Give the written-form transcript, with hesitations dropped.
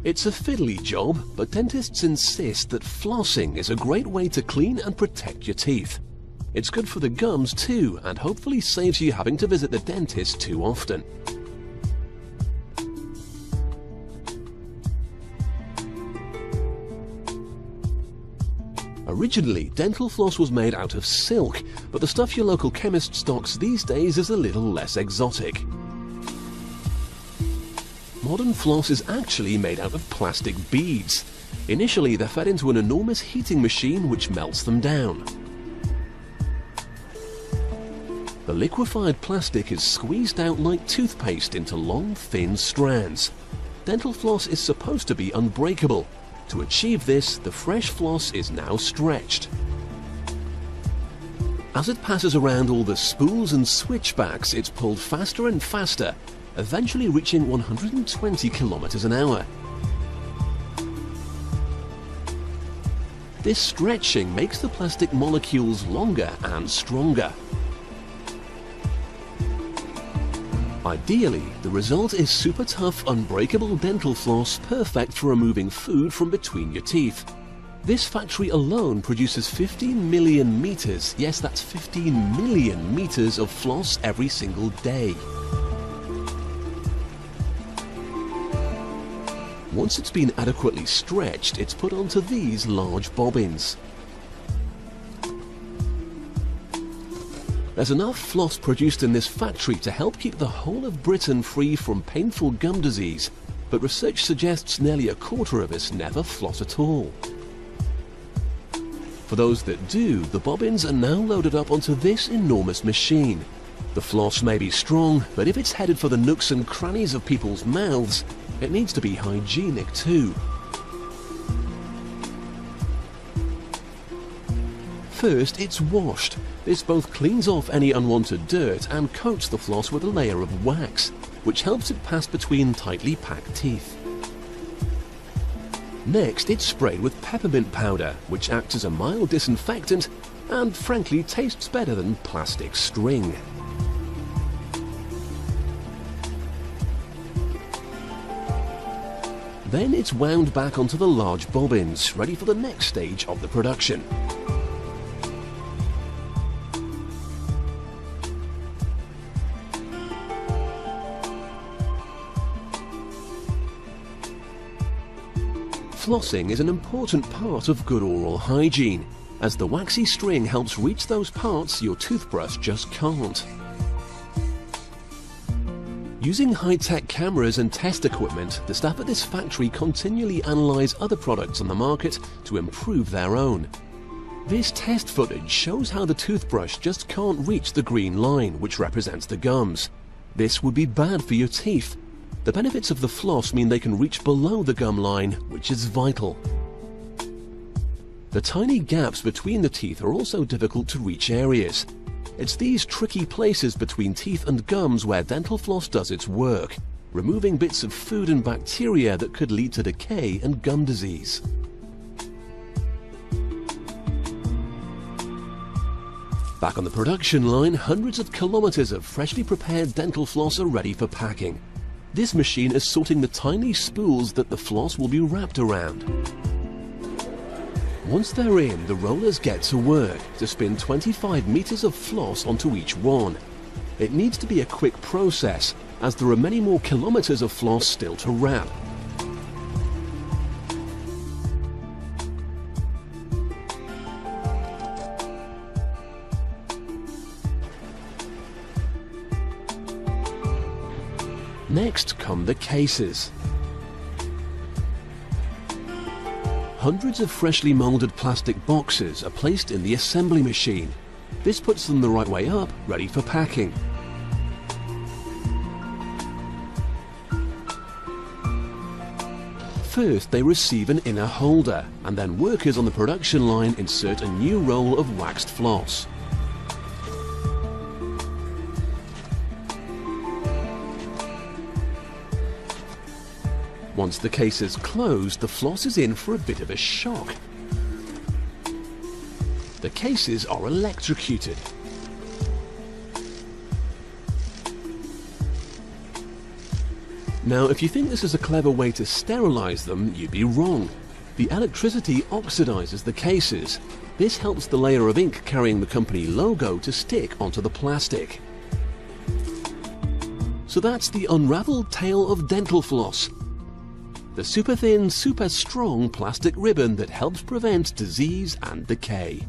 It's a fiddly job, but dentists insist that flossing is a great way to clean and protect your teeth. It's good for the gums too, and hopefully saves you having to visit the dentist too often. Originally, dental floss was made out of silk, but the stuff your local chemist stocks these days is a little less exotic. Modern floss is actually made out of plastic beads. Initially, they're fed into an enormous heating machine which melts them down. The liquefied plastic is squeezed out like toothpaste into long, thin strands. Dental floss is supposed to be unbreakable. To achieve this, the fresh floss is now stretched. As it passes around all the spools and switchbacks, it's pulled faster and faster, eventually reaching 120 kilometers an hour. This stretching makes the plastic molecules longer and stronger. Ideally, the result is super tough, unbreakable dental floss perfect for removing food from between your teeth. This factory alone produces 15 million meters, yes, that's 15 million meters of floss every single day. Once it's been adequately stretched, it's put onto these large bobbins. There's enough floss produced in this factory to help keep the whole of Britain free from painful gum disease, but research suggests nearly a quarter of us never floss at all. For those that do, the bobbins are now loaded up onto this enormous machine. The floss may be strong, but if it's headed for the nooks and crannies of people's mouths, it needs to be hygienic too. First, it's washed. This both cleans off any unwanted dirt and coats the floss with a layer of wax, which helps it pass between tightly packed teeth. Next, it's sprayed with peppermint powder, which acts as a mild disinfectant and frankly tastes better than plastic string. Then it's wound back onto the large bobbins, ready for the next stage of the production. Flossing is an important part of good oral hygiene, as the waxy string helps reach those parts your toothbrush just can't. Using high-tech cameras and test equipment, the staff at this factory continually analyze other products on the market to improve their own. This test footage shows how the toothbrush just can't reach the green line, which represents the gums. This would be bad for your teeth. The benefits of the floss mean they can reach below the gum line, which is vital. The tiny gaps between the teeth are also difficult to reach areas. It's these tricky places between teeth and gums where dental floss does its work, removing bits of food and bacteria that could lead to decay and gum disease. Back on the production line, hundreds of kilometers of freshly prepared dental floss are ready for packing. This machine is sorting the tiny spools that the floss will be wrapped around. Once they're in, the rollers get to work to spin 25 meters of floss onto each one. It needs to be a quick process, as there are many more kilometers of floss still to wrap. Next come the cases. Hundreds of freshly molded plastic boxes are placed in the assembly machine. This puts them the right way up, ready for packing. First, they receive an inner holder, and then workers on the production line insert a new roll of waxed floss. Once the case is closed, the floss is in for a bit of a shock. The cases are Now, if you think this is a clever way to sterilize them, you'd be wrong. The electricity oxidizes the cases. This helps the layer of ink carrying the company logo to stick onto the plastic. So that's the unraveled tale of dental floss. The super thin, super strong plastic ribbon that helps prevent disease and decay.